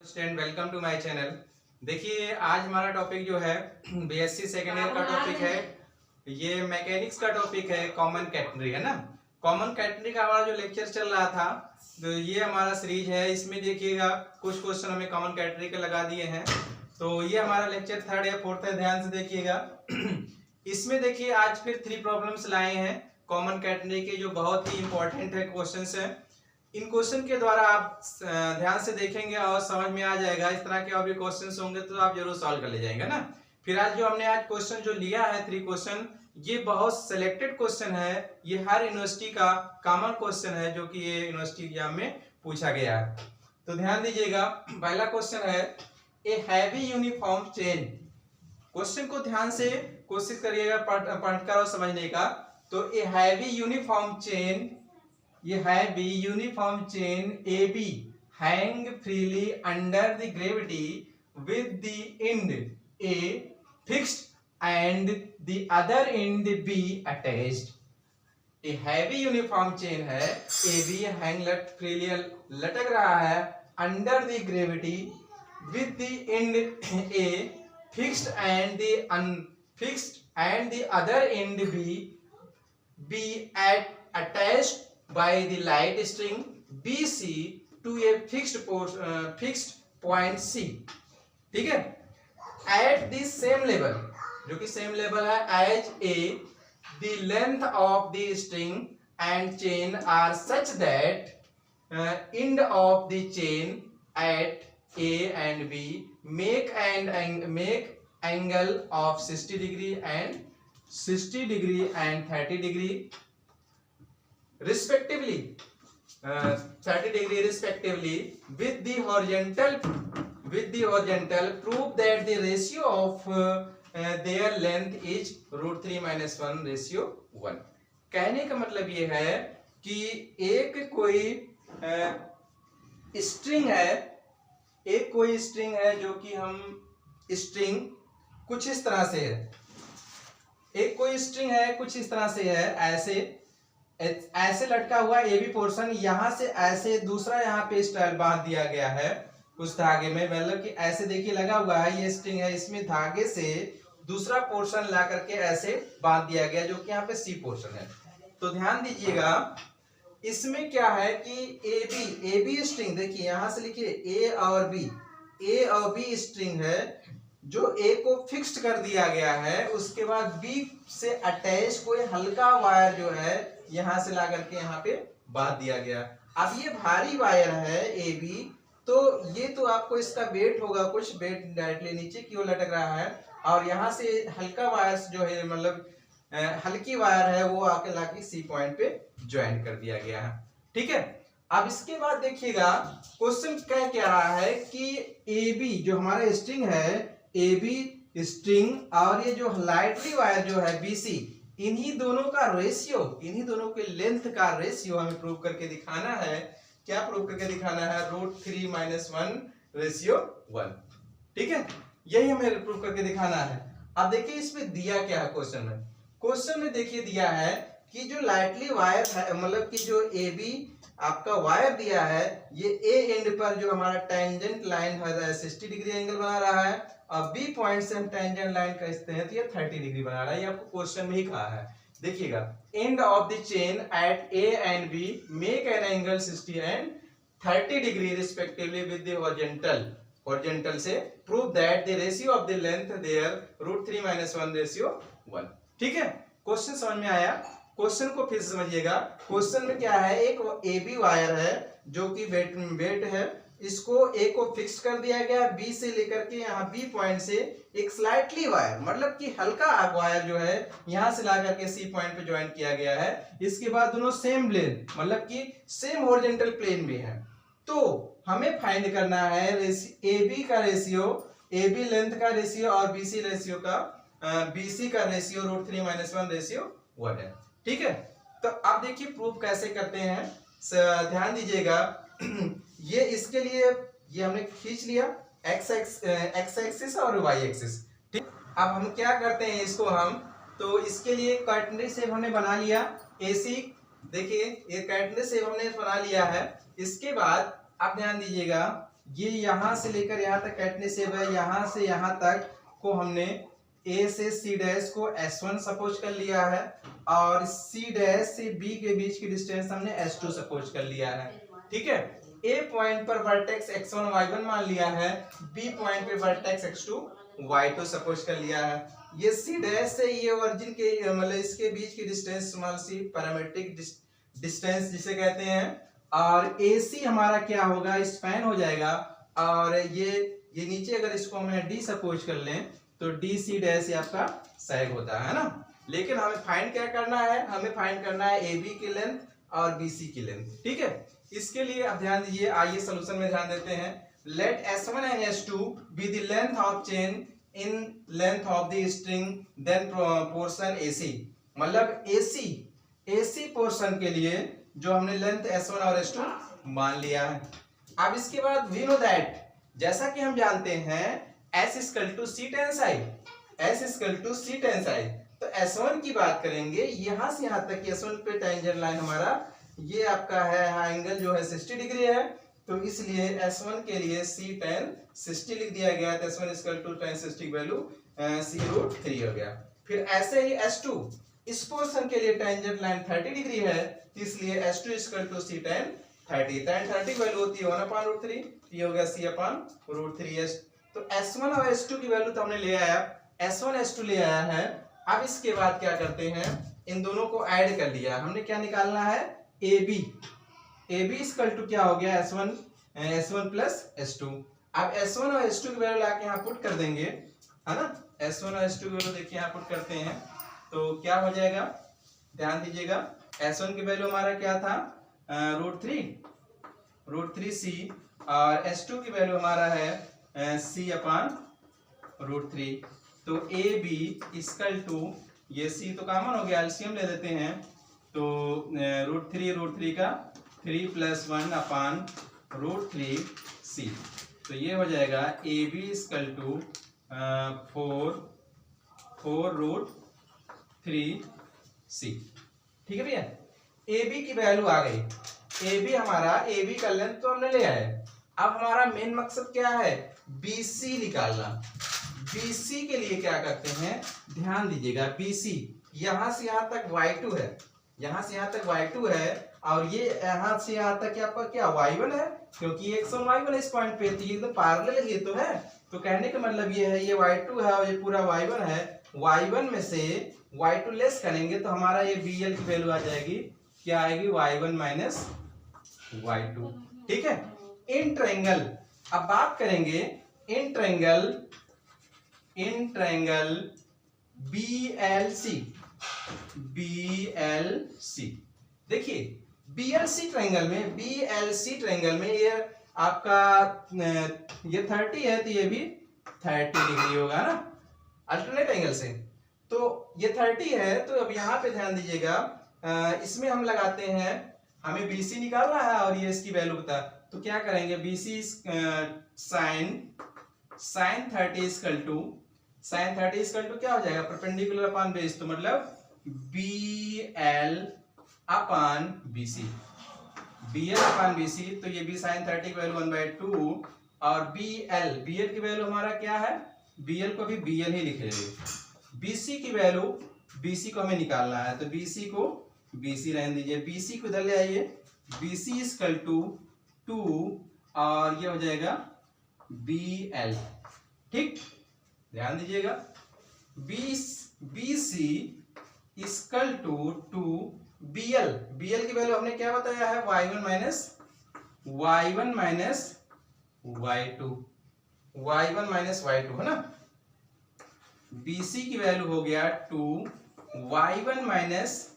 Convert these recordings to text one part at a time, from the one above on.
Student welcome to my channel. देखिए आज हमारा टॉपिक जो है बीएससी सेकेंड ईयर का टॉपिक है। ये मैकेनिक्स का टॉपिक है, कॉमन कैटेगरी है ना। कॉमन कैटेगरी का हमारा जो लेक्चर चल रहा था, तो ये हमारा सीरीज है। इसमें देखिएगा कुछ क्वेश्चन हमें कॉमन कैटेगरी के लगा दिए हैं। तो ये हमारा लेक्चर थर्ड या फोर्थ है, ध्यान से देखिएगा। इसमें देखिए आज फिर 3 प्रॉब्लम्स लाए हैं कॉमन कैटेगरी के, जो बहुत ही इंपॉर्टेंट है क्वेश्चन है। इन क्वेश्चन के द्वारा आप ध्यान से देखेंगे और समझ में आ जाएगा। इस तरह के और भी क्वेश्चन होंगे तो आप जरूर सॉल्व कर ले जाएंगे ना। फिर आज जो हमने क्वेश्चन जो लिया है 3 क्वेश्चन, ये बहुत सिलेक्टेड क्वेश्चन है। ये हर यूनिवर्सिटी का कॉमन क्वेश्चन है जो कि ये यूनिवर्सिटी एग्जाम में पूछा गया है। तो ध्यान दीजिएगा, पहला क्वेश्चन है a heavy uniform chain. Question को ध्यान से कोशिश करिएगा पढ़कर और समझने का। तो ए हैवी यूनिफॉर्म चेन, ये heavy uniform chain AB hang freely under the gravity with the end A fixed and the other end B attached। ये हैवी यूनिफॉर्म चेन है, AB हैंग फ्रीली लटक रहा है under the gravity with the end A fixed and the unfixed and the other end B attached by the light string BC to a fixed point C। ठीक है, at the same level, जो कि same level है, as A the length of the string and chain are such that end of the chain at A and B make angle of 60 degree and 30 degree respectively, 30 degree respectively with the horizontal prove that the ratio of their length is √3-1:1। कहने का मतलब ये है कि एक कोई string है, जो कि हम स्ट्रिंग कुछ इस तरह से है, एक कोई स्ट्रिंग है कुछ इस तरह से है, ऐसे लटका हुआ ए बी पोर्शन, यहां से ऐसे दूसरा यहाँ पे स्टाइल बांध दिया गया है उस धागे में। मतलब कि ऐसे देखिए लगा हुआ है, ये स्ट्रिंग है, इसमें धागे से दूसरा पोर्शन ला करके ऐसे बांध दिया गया, जो कि यहाँ पे सी पोर्शन है। तो ध्यान दीजिएगा, इसमें क्या है कि ए बी स्ट्रिंग, देखिए यहां से लिखिए ए और बी स्ट्रिंग है, जो ए को फिक्स्ड कर दिया गया है। उसके बाद बी से अटैच कोई हल्का वायर जो है यहां से ला करके यहाँ पे बांध दिया गया। अब ये भारी वायर है ए बी, तो ये तो आपको इसका वेट होगा, कुछ वेट डायरेक्टली नीचे की ओर लटक रहा है, और यहाँ से हल्का वायर जो है, मतलब हल्की वायर है, वो आके लाके सी पॉइंट पे ज्वाइन कर दिया गया है। ठीक है, अब इसके बाद देखिएगा क्वेश्चन क्या रहा है कि ए बी जो हमारा स्ट्रिंग है, ए बी स्ट्रिंग और ये जो लाइटली वायर जो है BC, इन्हीं दोनों का रेशियो, इन्हीं दोनों के लेंथ का रेशियो हमें प्रूव करके दिखाना है। क्या प्रूव करके दिखाना है? √3-1:1। ठीक है, यही हमें प्रूव करके दिखाना है। अब देखिए इसमें दिया क्या है क्वेश्चन में देखिए दिया है कि जो लाइटली वायर है, मतलब कि जो ए बी आपका वायर दिया है, ये ए एंड पर जो हमारा टेंजेंट लाइन है 60 डिग्री एंगल बना रहा है, और बी पॉइंट से हम टेंजेंट लाइन खींचते हैं तो ये 30 डिग्री बना रहा है। ये आपको क्वेश्चन में ही कहा है। देखिएगा, end of the chain at a and b make an angle 60 and 30 degree respectively with the horizontal से prove that the ratio of the length there √3-1:1। ठीक है, क्वेश्चन समझ में आया? क्वेश्चन को फिर समझिएगा। क्वेश्चन में क्या है, एक ए बी वायर है जो कि वेट है, इसको ए को फिक्स कर दिया गया, बी से लेकर के यहाँ बी पॉइंट से एक स्लाइटली वायर, मतलब कि हल्का वायर जो है यहां से ला करके सी पॉइंट पे ज्वाइन किया गया है। इसके बाद दोनों सेम प्लेन, मतलब कि सेम हॉरिजॉन्टल प्लेन में है। तो हमें फाइंड करना है ए बी का रेशियो, ए बी लेंथ का रेशियो और BC रेशियो का, BC का रेशियो √3-1:1 है। ठीक है, तो अब देखिए प्रूफ कैसे करते हैं, ध्यान दीजिएगा। ये इसके लिए ये हमने खींच लिया एक्स एक्सिस और वाई एक्सिस। ठीक, अब हम क्या करते हैं इसको तो इसके लिए क्वाड्रेटिक शेप हमने बना लिया AC। देखिए ये क्वाड्रेटिक शेप हमने बना लिया है। इसके बाद आप ध्यान दीजिएगा, ये यहाँ से लेकर यहाँ तक कैटनी सेब है, यहाँ से यहाँ तक को हमने ए से सी डैश को S1 सपोज कर लिया है और सी डैश से बी के बीच की डिस्टेंस हमने S2 सपोज कर लिया है। ठीक है, ए पॉइंट पर वर्टेक्स x1 y1 मान लिया है, बी पॉइंट पे वर्टेक्स x2 y2 सपोज कर लिया है। ये सी डैश से ये ओरिजिन के मतलब इसके बीच की distance small C parametric distance जिसे कहते हैं, और AC हमारा क्या होगा, स्पैन हो जाएगा, और ये नीचे अगर इसको हमने D सपोज कर लें तो DC डैश आपका सैग होता है ना। लेकिन हमें फाइंड क्या करना है, हमें फाइंड करना है AB की लेंथ और BC की लेंथ। ठीक है, इसके लिए अब ध्यान दीजिए, आइए सोल्यूशन में ध्यान देते हैं। Let S1 and S2 be the length of chain in length of the string then portion AC। मतलब AC पोर्शन के लिए जो हमने लेंथ S1 और S2 मान लिया है। अब इसके बाद वी नो दैट, जैसा कि हम जानते हैं S equal to C times I, S equal to C times I। तो S1 की बात करेंगे, यहां से यहां तक S1 पे टेंजेंट लाइन हमारा ये आपका है, एंगल जो है 60 डिग्री है, तो इसलिए S1 के लिए C tan 60 लिख दिया गया। तो S1 equal to tan 60 value C√3 हो गया। फिर ऐसे ही S2, इस पोर्शन के लिए टेंजेंट लाइन 30 डिग्री है, इसलिए S2 equal to C tan 30। tan 30 value होती है 1/√3, ये हो गया C/√3S। तो S1 और S2 की वैल्यू तो हमने ले आया, S1 S2 ले आया है। अब इसके बाद क्या करते हैं, इन दोनों को ऐड कर लिया, हमने क्या निकालना है, AB इक्वल टू क्या हो गया, S1 प्लस S2। अब S1 और S2 की वैल्यू लाके यहाँ पुट कर देंगे, है ना। S1 और S2 की वैल्यू देखिए यहाँ पुट करते हैं तो क्या हो जाएगा, ध्यान दीजिएगा। S1 की वैल्यू हमारा क्या था, √3C, और S2 की वैल्यू हमारा है C/√3। तो AB इक्वल टू, ये C तो कॉमन हो गया, एलसीएम ले लेते हैं, तो √3 का 3 + 1/√3C। तो ये हो जाएगा AB इक्वल टू 4√3C। ठीक है भैया, AB की वैल्यू आ गई। AB हमारा, AB का लेंथ तो हमने ले आए। अब हमारा मेन मकसद क्या है, BC निकालना। BC के लिए क्या करते हैं, ध्यान दीजिएगा, BC यहां से यहां तक y2 है, यहां से यहां तक y2 है, और ये यहां से यहां तक आपका क्या y1 है, क्योंकि x1 y1 इस पॉइंट पे, तो ये एकदम पैरेलल ये तो है। तो कहने का मतलब ये है, ये y2 है और ये पूरा y1 है, y1 में से y2 लेस करेंगे तो हमारा ये BL की वैल्यू आ जाएगी, क्या आएगी, y1 माइनस y2। ठीक है, इन ट्रायंगल, अब बात करेंगे इन ट्रायंगल BLC। देखिए BLC ट्रायंगल में ये आपका ये 30 है, तो ये भी 30 डिग्री होगा ना, अल्टरनेट एंगल से। तो ये 30 है, तो अब यहाँ पे ध्यान दीजिएगा, इसमें हम लगाते हैं, हमें BC निकालना है और ये इसकी वैल्यू बता, तो क्या करेंगे, BC sin 30 इक्वल टू क्या हो जाएगा, परपेंडिकुलर अपॉन बेस, तो मतलब BL/BC, तो ये B sin 30 की वैल्यू 1/2, और BL की वैल्यू हमारा क्या है, BL को भी BL ही लिख लेंगे। BC की वैल्यू, BC को हमें निकालना है, तो BC को BC रहने दीजिए, BC को इधर ले आइए, BC इक्वल टू 2, और ये हो जाएगा BL। ठीक, ध्यान दीजिएगा, BC इक्वल टू 2 BL की वैल्यू हमने क्या बताया है, y1 माइनस y2 है ना। BC की वैल्यू हो गया 2 y1 माइनस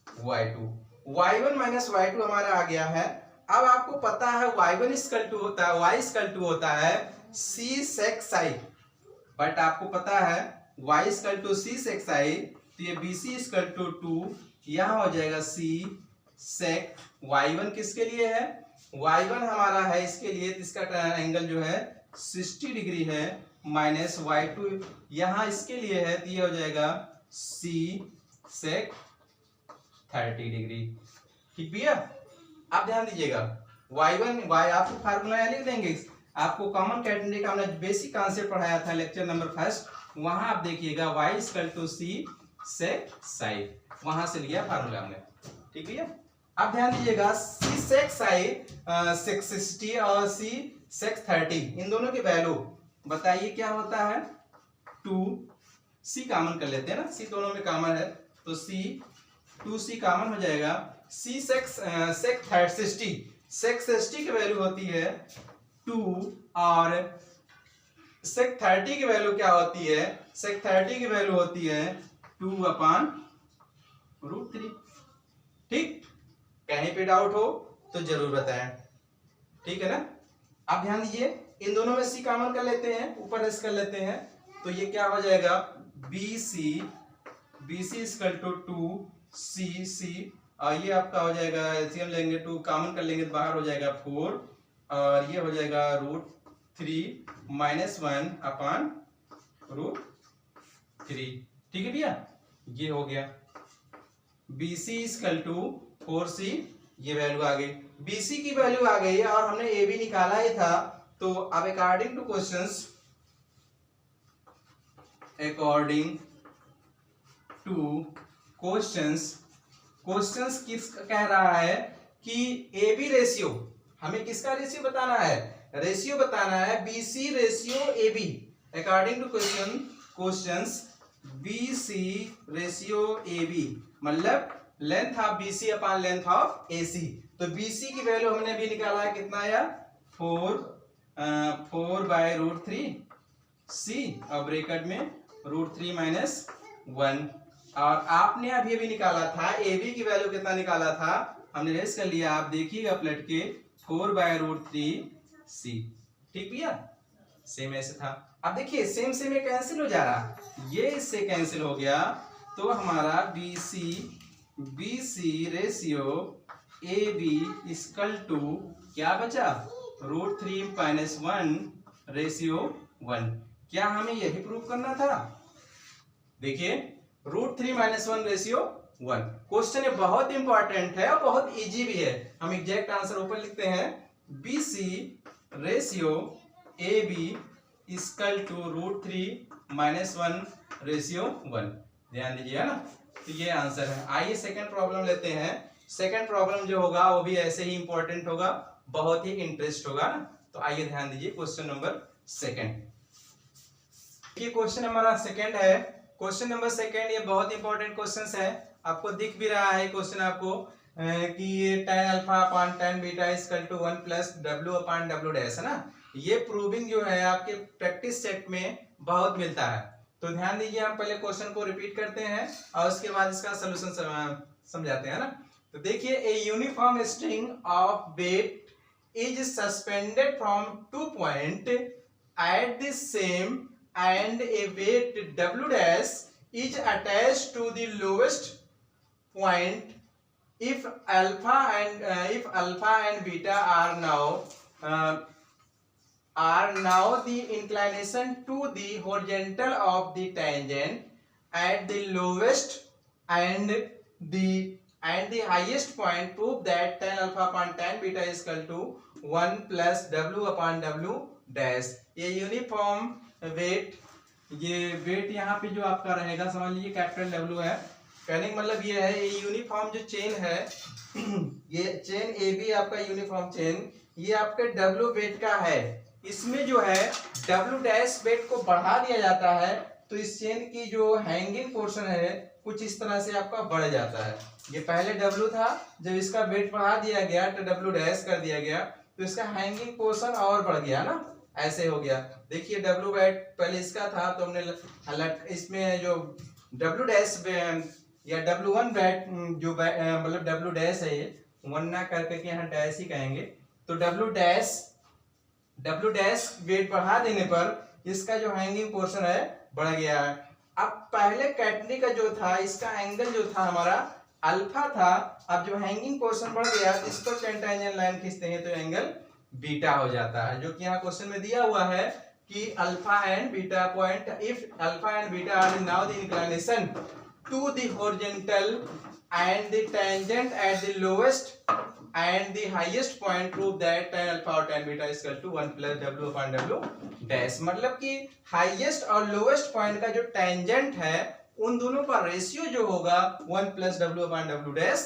y2 हमारा आ गया है। अब आपको पता है y1 इक्वल टू होता है, y इक्वल टू होता है C sec psi, बट आपको पता है y equal to C sec psi, तो ये BC इक्वल टू 2, यहाँ हो जाएगा C sec, y1 किसके लिए है, y1 हमारा है इसके लिए, इसका एंगल जो है 60 डिग्री है, माइनस y2 यहाँ इसके लिए है, तो ये हो जाएगा C sec 30 डिग्री। ठीक भैया, आप ध्यान दीजिएगा, y1 आपको फार्मूला लिख देंगे, आपको कॉमन कैटेगरी का हमने बेसिक कॉन्सेप्ट पढ़ाया था लेक्चर नंबर 1, वहां आप देखिएगा y इक्वल टू सी सेक साई, वहां से लिया फार्मूला हमने। ठीक है, अब ध्यान दीजिएगा सी सेक साई 660 और सी सेक 30 इन दोनों की वैल्यू बताइए क्या होता है। 2 सी कॉमन कर लेते हैं ना, सी दोनों में कॉमन है तो सी 2c कॉमन हो जाएगा। सी सेक 60 की वैल्यू होती है 2 और सेक 30 की वैल्यू क्या होती है, सेक 30 की वैल्यू होती है 2/√3। ठीक, कहीं पे डाउट हो तो जरूर बताएं। ठीक है ना, अब ध्यान दीजिए इन दोनों में सी कॉमन कर लेते हैं, ऊपर एस कर लेते हैं तो ये क्या हो जाएगा BC इक्वल टू 2CC और ये आपका हो जाएगा एलसीएम लेंगे 2 कॉमन कर लेंगे तो बाहर हो जाएगा 4 और ये हो जाएगा √3 - 1/√3। ठीक है भैया, ये हो गया BC इक्वल टू 4C, ये वैल्यू आ गई, BC की वैल्यू आ गई और हमने AB निकाला ही था। तो अब अकॉर्डिंग टू क्वेश्चंस किस कह रहा है कि AB रेशियो, हमें किसका रेशियो बताना है, रेशियो बताना है BC ratio AB। According to questions BC ratio AB मतलब length of BC upon length of AC। तो BC की वैल्यू हमने भी निकाला है कितना आया 4/√3C और ब्रैकेट में √3 - 1 और आपने अभी भी निकाला था AB की वैल्यू कितना निकाला था, हमने रेस कर लिया, आप देखिएगा पलट के 4/√3C। ठीक भैया, सेम ऐसे था। अब देखिए सेम से में कैंसिल हो जा रहा, ये इससे कैंसिल हो गया तो हमारा BC ratio AB equal to क्या बचा √3 - 1/1। क्या हमें यही प्रूव करना था। देखिए √3 - 1/1 क्वेश्चन ये बहुत इंपॉर्टेंट है और बहुत इजी भी है। हम एग्जैक्ट आंसर ऊपर लिखते हैं BC ratio AB equal to √3 - 1/1। ध्यान दीजिए ना, तो ये आंसर है। आइए सेकंड प्रॉब्लम लेते हैं। सेकंड प्रॉब्लम जो होगा वो भी ऐसे ही इंपॉर्टेंट होगा, बहुत ही इंटरेस्ट होगा ना। तो आइए ध्यान दीजिए क्वेश्चन नंबर सेकंड, ये क्वेश्चन हमारा सेकंड है। क्वेश्चन नंबर सेकंड ये बहुत इंपॉर्टेंट क्वेश्चन है, आपको दिख भी रहा है क्वेश्चन आपको कि tan alpha upon tan beta equal to 1 + W/W dash है ना। ये प्रूविंग जो है आपके प्रैक्टिस सेट में बहुत मिलता है। तो ध्यान दीजिए, हम पहले क्वेश्चन को रिपीट करते हैं और उसके बाद इसका सोल्यूशन समझाते हैं ना। तो देखिए a uniform string of weight is suspended from 2 point at the same and a weight W dash is attached to the lowest point if alpha and beta are now the inclination to the horizontal of the tangent at the lowest and the highest point. Prove that tan alpha upon tan beta is equal to 1 + W/W dash। ये uniform wait, ये wait यहाँ पे जो आपका रहेगा समझ लीजिए capital W है। कहने का मतलब ये है ये यूनिफॉर्म जो चेन है ये चेन AB आपका यूनिफॉर्म चेन, ये आपके W वेट का है। इसमें जो है W डैश वेट को बढ़ा दिया जाता है तो इस चेन की जो हैंगिंग पोर्शन है कुछ इस तरह से आपका बढ़ जाता है। ये पहले W था, जब इसका वेट बढ़ा दिया गया तो W डैश कर दिया गया तो इसका हैंगिंग पोर्शन और बढ़ गया ना, ऐसे हो गया। देखिए W वेट पहले इसका था तो हमने इसमें जो W डैश या W1 वेट जो मतलब W डैश है, ये 1 ना करके यहाँ डैश ही कहेंगे। तो W डैश वेट बढ़ा देने पर इसका जो हैंगिंग पोर्शन है बढ़ गया है। अब पहले कैटेगरी का जो था इसका एंगल जो था हमारा अल्फा था, अब जो हैंगिंग पोर्शन बढ़ गया इस पर टेंजेंट लाइन खींचते हैं तो एंगल बीटा हो जाता है, जो कि यहाँ क्वेश्चन में दिया हुआ है कि alpha and beta point if alpha and beta are now the inclination to the horizontal and the tangent at the lowest and the highest point prove that tan alpha और tan beta is equal to 1 plus w upon w dash। मतलब कि highest और lowest point का जो tangent है उन दोनों का रेशियो जो होगा 1 plus w upon w dash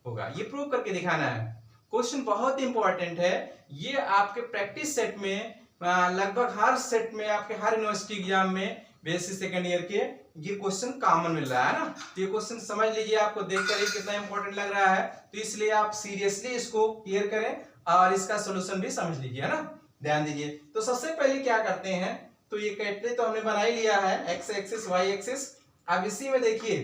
होगा। ये प्रूव करके दिखाना है। क्वेश्चन बहुत इंपॉर्टेंट है। ये आपके प्रैक्टिस सेट में लगभग हर सेट में, आपके हर यूनिवर्सिटी एग्जाम में बीएससी सेकेंड ईयर के ये क्वेश्चन कॉमन मिल रहा है ना। तो ये क्वेश्चन समझ लीजिए, आपको देखकर ही कितना इंपॉर्टेंट लग रहा है, तो इसलिए आप सीरियसली इसको क्लियर करें और इसका सोल्यूशन भी समझ लीजिए, है ना। ध्यान दीजिए। तो सबसे पहले क्या करते हैं, तो ये कैटरी तो हमने बना ही लिया है, एक्स एक्सिस वाई एक्सिस। अब इसी में देखिए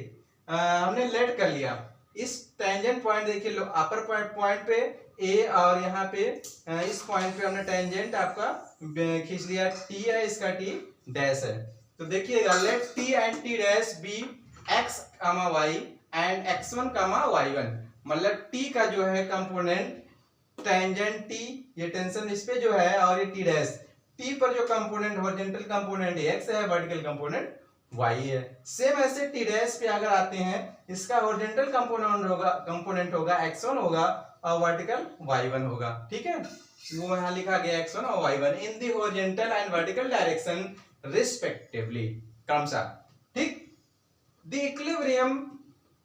हमने लेट कर लिया इस टेंजेंट पॉइंट, देखिए अपर पॉइंट पे ए और यहाँ पे इस पॉइंट पे हमने टेंजेंट आपका खींच लिया, टी है, इसका टी डैश है। तो देखिएगा let T and T dash be X comma Y and x1 comma y1। मतलब टी का जो है कंपोनेंट टेंजेंट टी, ये टेंशन इस पे जो है, और ये टी डैश, टी पर जो कंपोनेंट हॉरिजॉन्टल कंपोनेंट x है, वर्टिकल कंपोनेंट y है। सेम ऐसे टी डैश पे अगर आते हैं, इसका हॉरिजॉन्टल कंपोनेंट होगा x1 होगा और वर्टिकल y1 होगा। ठीक है, वो यहाँ लिखा गया x1 और y1 in the horizontal and vertical direction respectively क्रमशः। ठीक, the equilibrium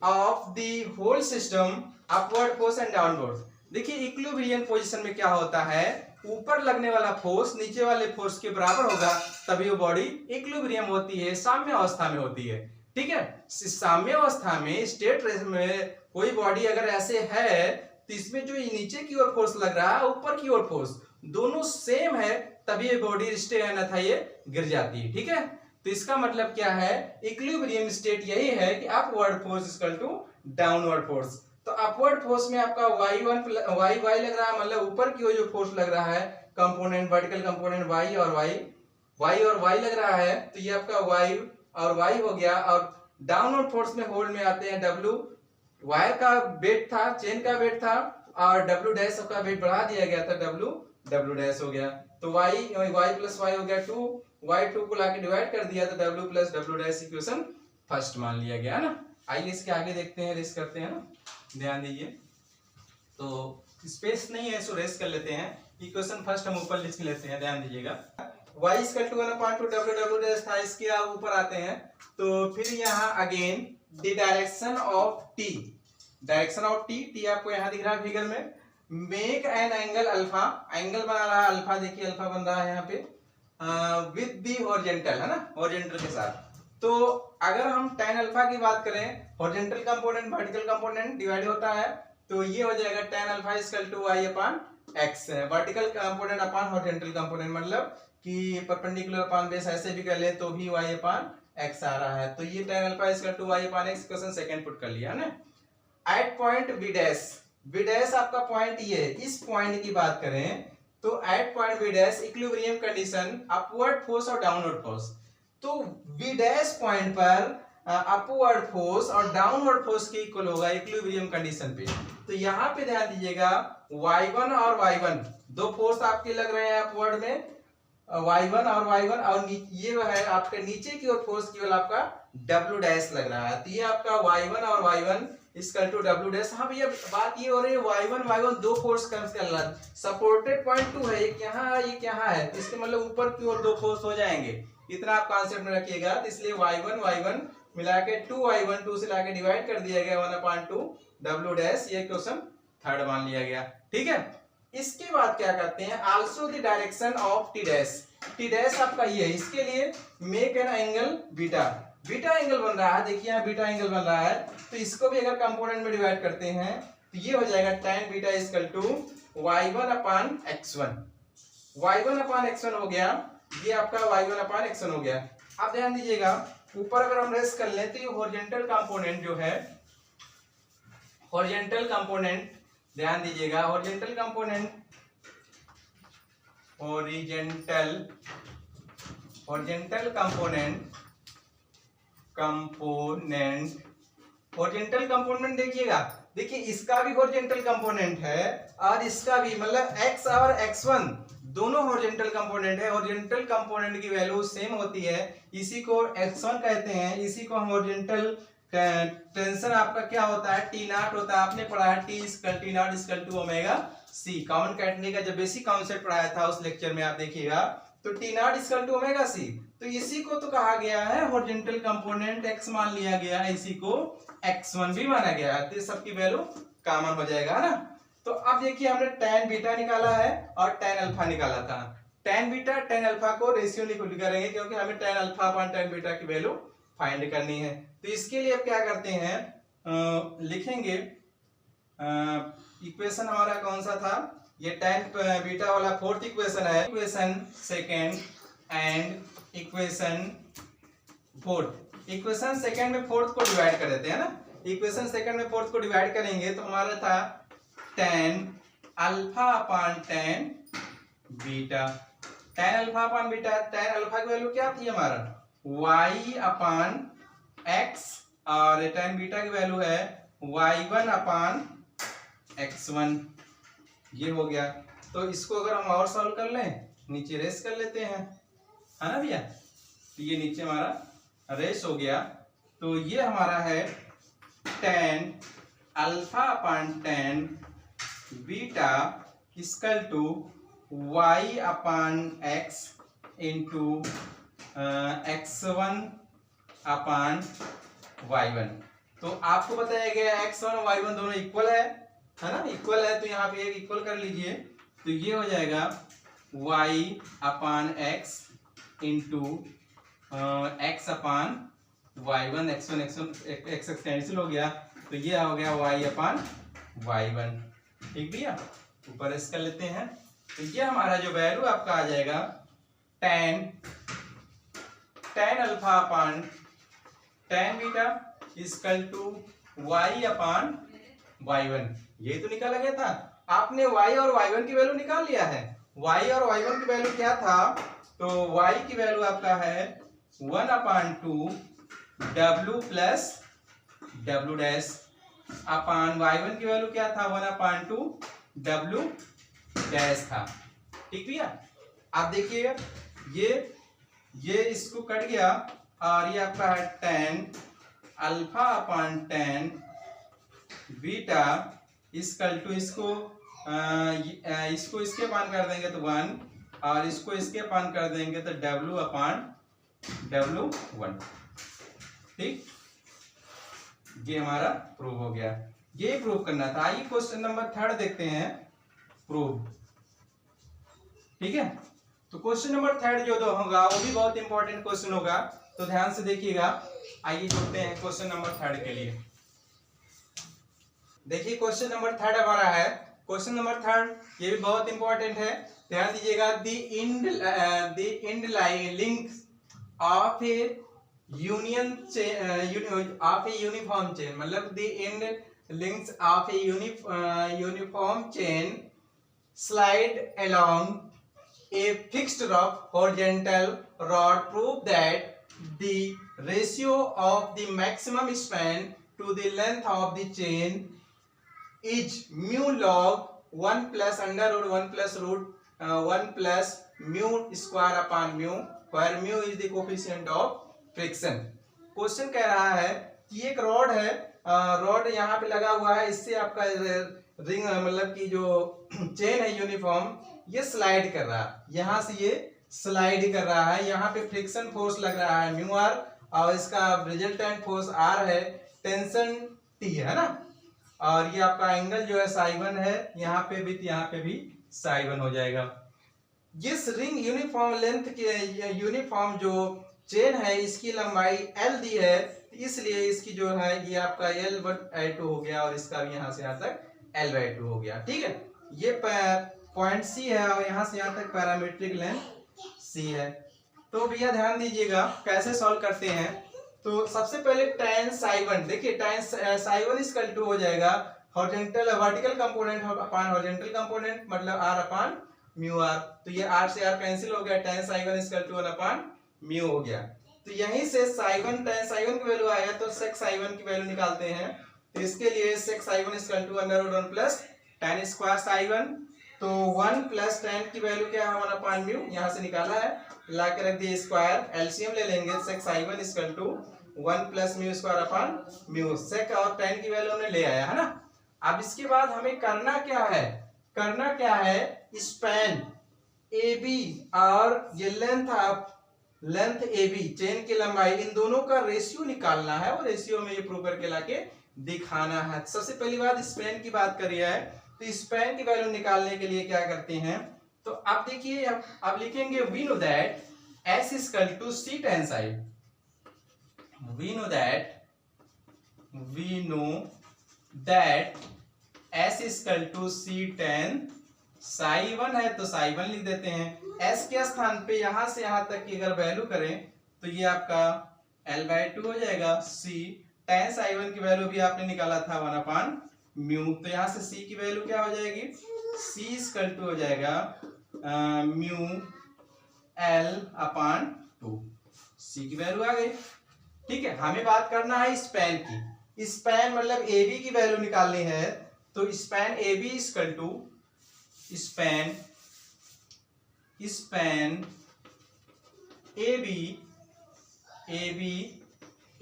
of the whole system upward force and downward. देखिए इक्विलिब्रियम पोजीशन में क्या होता है, ऊपर लगने वाला फोर्स नीचे वाले फोर्स के बराबर होगा, तभी वो बॉडी इक्विलिब्रियम होती है, साम्य अवस्था में होती है। ठीक है, साम्य अवस्था में स्टेट रेस में कोई बॉडी अगर ऐसे है तो इसमें जो नीचे की ओर फोर्स लग रहा है, ऊपर की ओर फोर्स, दोनों सेम है, तभी ये बॉडी स्टे है, अन्यथा ये गिर जाती है। ठीक है, तो इसका मतलब क्या है, इक्विलिब्रियम स्टेट यही है कि upward force equal to downward force. तो अपवर्ड फोर्स में आपका y1 y लग रहा है, मतलब ऊपर की ओर जो फोर्स लग रहा है कंपोनेंट, वर्टिकल कंपोनेंट y और y लग रहा है, तो ये आपका y और y हो गया। और डाउनवर्ड फोर्स में होल्ड में आते हैं w, वायर का वेट था, चेन का वेट था, और w डैश का वेट बढ़ा दिया गया था, w डैश हो गया। तो y प्लस y हो गया 2, y2 को लाके डिवाइड कर दिया तो w plus w dash equation first मान लिया गया ना। आइए इसके आगे देखते हैं, रेस करते हैं ना, ध्यान दीजिए। तो स्पेस नहीं है, सो रेस कर लेते हैं। इक्वेशन फर्स्ट हम ऊपर लिख लेते हैं, ध्यान दीजिएगा। y equal to 1/2 w dash था, इसके आप ऊपर आते हैं। तो फिर यहाँ again the direction of t, direction of t आपको यहाँ दिख रहा है फिगर में। Make an angle alpha, angle बना रहा है अल्फा, देखिए अल्फा बन रहा है यहाँ पे विद दी हॉरिजॉन्टल, है ना, हॉरिजॉन्टल के साथ। तो अगर हम tan अल्फा की बात करें, horizontal component vertical component divide होता है, तो ये हो जाएगा tan alpha equal to y upon x है, vertical component upon horizontal component, मतलब कि परपेंडिकुलर अपान बेस ऐसे भी कर ले तो भी y अपान x आ रहा है। तो ये tan alpha equal to y upon x question second put कर लिया ना। At point b dash, b dash आपका पॉइंट ये है, इस पॉइंट की बात करें तो at point b dash equilibrium condition upward force और डाउनवर्ड फोर्स। तो b डैश पॉइंट पर अपवर्ड फोर्स और डाउनवर्ड फोर्स के इक्वल होगा इक्विलिब्रियम कंडीशन पे। तो यहाँ पे ध्यान दीजिएगा y1 और y1 दो फोर्स आपके लग रहे हैं अपवर्ड में, y1 और ये है आपके नीचे की ओर फोर्स केवल आपका w डैश लग रहा है। तो ये आपका y1 और y1 equal to w dash. हाँ भैया बात ये हो रही है y1 दो फोर्स कैंसिल कर रहा है, सपोर्टेड पॉइंट 2 है, एक यहाँ है एक यहाँ है, इसके मतलब ऊपर की ओर दो फोर्स हो जाएंगे, इतना आप कॉन्सेप्ट में रखिएगा। तो इसलिए y1 मिला के 2y1 2 से लाके डिवाइड कर दिया गया 1/2 w डैश, ये क्वेश्चन थर्ड मान लिया गया। ठीक है, इसके बाद क्या करते हैं, also the direction of T dash आपका ये है, इसके लिए make an angle beta angle बन रहा है, देखिए यहाँ बीटा एंगल बन रहा है। तो इसको भी अगर कंपोनेंट में डिवाइड करते हैं तो ये हो जाएगा tan beta equal to y1 upon x1 हो गया, ये आपका y1 अपान x1 हो गया। अब ध्यान दीजिएगा ऊपर अगर हम रेस कर लें तो ये हॉरिजॉन्टल कंपोनेंट जो है, हॉरिजॉन्टल कंपोनेंट ध्यान दीजिएगा, हॉरिजॉन्टल कंपोनेंट देखिएगा, देखिए इसका भी हॉरिजॉन्टल कंपोनेंट है और इसका भी, मतलब x और x1 दोनों हॉरिजॉन्टल कंपोनेंट है। हॉरिजॉन्टल कंपोनेंट की वैल्यू सेम होती है, इसी को x1 कहते हैं, इसी को हम हॉरिजॉन्टल टेंशन आपका क्या होता है, टी नॉट होता है, आपने पढ़ा है T naught equal to omega C. Common catenary का जब बेसिक कॉन्सेप्ट पढ़ाया था उस लेक्चर में आप देखिएगा, तो T naught equal to omega C, तो इसी को तो कहा गया है हॉरिजॉन्टल कंपोनेंट x मान लिया गया है, इसी को x1 भी माना गया है, तो सबकी वैल्यू कॉमन हो जाएगा, है ना। तो अब देखिए हमने tan बीटा निकाला है और tan अल्फा निकाला था। tan बीटा tan अल्फा को रेशियो निकाल करेंगे क्योंकि हमें tan alpha upon tan beta की वैल्यू फाइंड करनी है। तो इसके लिए अब क्या करते हैं, लिखेंगे इक्वेशन हमारा कौन सा था, ये tan बीटा वाला फोर्थ इक्वेशन है, equation second and equation fourth. Equation second में फोर्थ को डिवाइड कर देते हैं ना, इक्वेशन सेकेंड में फोर्थ को डिवाइड करेंगे तो हमारा था tan alpha upon tan beta. tan alpha upon beta, tan alpha की वैल्यू क्या थी हमारा y अपॉन x और tan बीटा की वैल्यू है y1 अपॉन x1, ये हो गया। तो इसको अगर हम और सॉल्व कर लें, नीचे रेस कर लेते हैं, है ना भैया, तो ये नीचे हमारा रेस हो गया। तो ये हमारा है tan alpha upon tan beta equal to y upon x into x1 upon y1। तो आपको बताया गया x1 और y1 दोनों इक्वल है ना, इक्वल है, तो यहाँ पे एक इक्वल कर लीजिए, तो ये हो जाएगा y upon x into x upon y1, x cancel हो गया, तो ये हो गया y अपॉन y1। ठीक भैया, ऊपर इस कर लेते हैं, तो ये हमारा जो वैल्यू आपका आ जाएगा tan alpha upon tan beta equal to y upon y1। ये तो निकाला गया था, आपने y और y1 की वैल्यू निकाल लिया है। y और y1 की वैल्यू क्या था, तो y की वैल्यू आपका है 1 upon 2 w plus w dash upon y1 की वैल्यू क्या था 1 अपॉन 2 w डैश था। ठीक भैया, आप देखिए ये इसको कट गया और ये आपका है tan alpha upon tan beta equal to इसको इसके अपान कर देंगे तो 1 और इसको इसके अपान कर देंगे तो w अपॉन w1। ठीक, ये हमारा प्रूव हो गया, ये प्रूव करना था। आइए क्वेश्चन नंबर 3 देखते हैं, प्रूव। ठीक है, तो क्वेश्चन नंबर 3 जो होगा वो भी बहुत इंपॉर्टेंट क्वेश्चन होगा, तो ध्यान से देखिएगा। आइए जोड़ते हैं क्वेश्चन नंबर 3 के लिए। देखिए क्वेश्चन नंबर 3 हमारा है, क्वेश्चन नंबर 3 ये भी बहुत इंपॉर्टेंट है, ध्यान दीजिएगा। The end links of a union of a uniform chain, मतलब the end links of a uniform chain slide along a fixed horizontal rod prove that the ratio of the maximum span to the length of the chain is mu log 1 plus under root 1 plus root 1 plus mu square upon mu, where mu is the coefficient of friction। Question कह रहा है कि एक rod है, rod यहाँ पे लगा हुआ है, इससे आपका रिंग मतलब कि जो चेन है यूनिफॉर्म ये स्लाइड कर रहा है, यहाँ से ये स्लाइड कर रहा है, यहाँ पे फ्रिक्शन फोर्स लग रहा है म्यू आर और इसका रिजल्टेंट फोर्स आर है, टेंशन टी है ना, और ये आपका एंगल जो है साई1 है, यहाँ पे भी साई1 हो जाएगा। जिस रिंग यूनिफॉर्म लेंथ के यूनिफॉर्म जो चेन है इसकी लंबाई l दी है, इसलिए इसकी जो है ये आपका l/2 हो गया और इसका भी यहाँ से यहाँ तक l/2 हो गया। ठीक है, ये पॉइंट C है और यहाँ से यहाँ तक पैरामीट्रिक लेंथ C है। तो भैया ध्यान दीजिएगा कैसे सॉल्व करते हैं। तो सबसे पहले tan साई1, देखिए tan साई1 इक्वल टू हो जाएगा horizontal vertical component upon horizontal component, मतलब r अपॉन म्यू आर, तो ये r से r कैंसिल हो गया, tan साई1 इक्वल टू 1 अपॉन म्यू हो गया। तो यहीं से साई1 tan साई1 की वैल्यू आया तो sec साई1 की वैल्यू निकालते हैं। तो इसके लिए sec साई1 equal to under root 1 plus tan square साई1, तो 1 प्लस tan की वैल्यू क्या है 1 अपॉन म्यू, यहाँ से निकाला है, ला के रख दिए स्क्वायर, एलसीएम ले लेंगे, sec साई1 equal to 1 plus mu square upon mu. Sec और tan की वैल्यू हमने ले आया है ना। अब इसके बाद हमें करना क्या है, करना क्या है, स्पैन ए बी और ये लेंथ ए बी, चेन की लंबाई, इन दोनों का रेशियो निकालना है और रेशियो में ये प्रूव करके लाके दिखाना है। सबसे पहली बात स्पैन की बात करी है, तो स्पैन की वैल्यू निकालने के लिए क्या करते हैं, तो आप देखिए अब लिखेंगे we know that S is equal to C tan psi। we know that S is equal to C tan psi 1 है तो psi 1 लिख देते हैं। S के स्थान पे यहां से यहां तक की अगर वैल्यू करें तो ये आपका L/2 हो जाएगा। C tan psi 1 की वैल्यू भी आपने निकाला था 1 अपॉन म्यू, तो यहां से C की वैल्यू क्या हो जाएगी, C is equal to हो जाएगा म्यू L अपॉन 2। C की वैल्यू आ गई। ठीक है, हमें बात करना है स्पैन की। स्पैन मतलब AB की वैल्यू निकालनी है, तो span AB is equal to span AB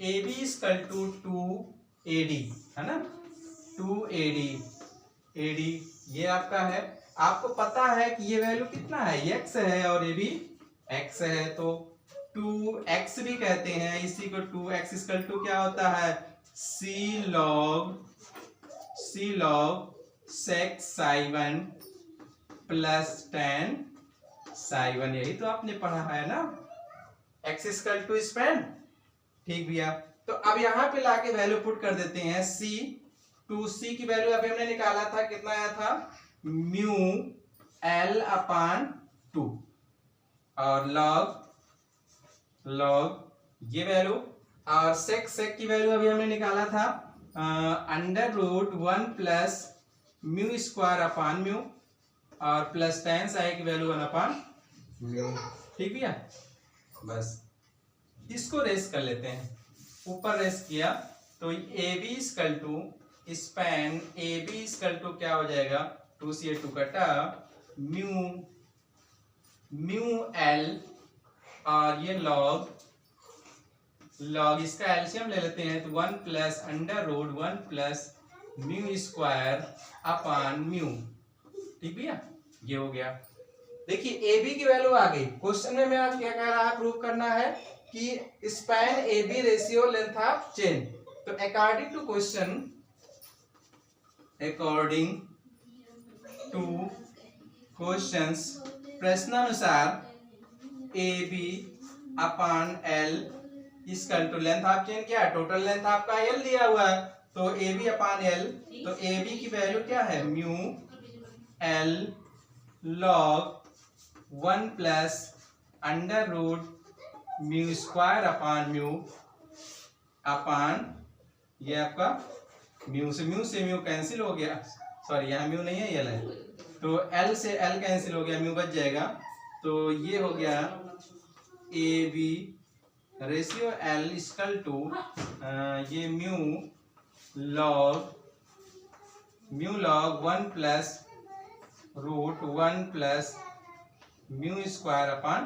is equal to 2AD है ना, 2AD ये आपका है। आपको पता है कि ये वैल्यू कितना है, x है और ये भी x है, तो 2x भी कहते हैं इसी को। 2x इक्वल टू क्या होता है, C log sec psi 1 plus tan psi 1, यही तो आपने पढ़ा है ना, x इक्वल टू स्पैन। ठीक भैया, तो अब यहाँ पे लाके वैल्यू पुट कर देते हैं। C की वैल्यू अभी हमने निकाला था, कितना आया था, म्यू L अपॉन 2 और log ये वैल्यू, और सेक की वैल्यू अभी हमने निकाला था under root 1 plus mu square upon mu और प्लस tan psi की वैल्यू 1 अपॉन म्यू। ठीक भैया, बस इसको रेस कर लेते हैं। ऊपर रेस किया तो AB equal to span AB equal to क्या हो जाएगा, 2 से 2 कटा म्यू L और ये log इसका एलसीएम ले लेते हैं, तो 1 plus under root 1 plus mu square upon mu. ठीक भैया, ये हो गया। देखिए AB की वैल्यू आ गई। क्वेश्चन में आज क्या कह रहा है, प्रूव करना है कि span AB ratio length of chain. तो अकॉर्डिंग टू क्वेश्चंस प्रश्नानुसार AB upon L equal to length of chain क्या है, टोटल लेंथ आपका L दिया हुआ है, तो AB अपॉन L, तो AB की वैल्यू क्या है, mu L log 1 plus under root mu square upon mu upon ये आपका म्यू से म्यू कैंसिल हो गया, सॉरी यहाँ म्यू नहीं है L है, तो L से L कैंसिल हो गया, म्यू बच जाएगा, तो ये हो गया AB ratio L equal to ये mu log 1 plus root 1 plus mu square upon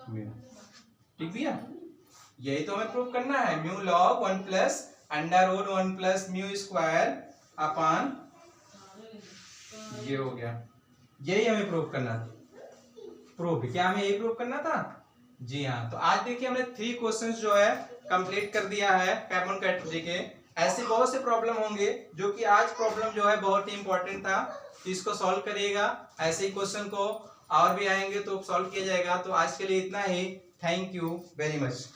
mu. ठीक भैया, यही तो हमें प्रूव करना है, mu log 1 plus under root 1 plus mu square upon ये हो गया। यही हमें प्रूव करना था। क्या हमें यही प्रूव करना था? जी हाँ। तो आज देखिए हमने 3 क्वेश्चंस जो है कंप्लीट कर दिया है कॉमन कैटेगरी के। ऐसे बहुत से प्रॉब्लम होंगे जो कि आज प्रॉब्लम जो है बहुत ही इंपॉर्टेंट था, तो इसको सॉल्व करिएगा। ऐसे ही क्वेश्चन को और भी आएंगे तो सॉल्व किया जाएगा। तो आज के लिए इतना ही। Thank you very much.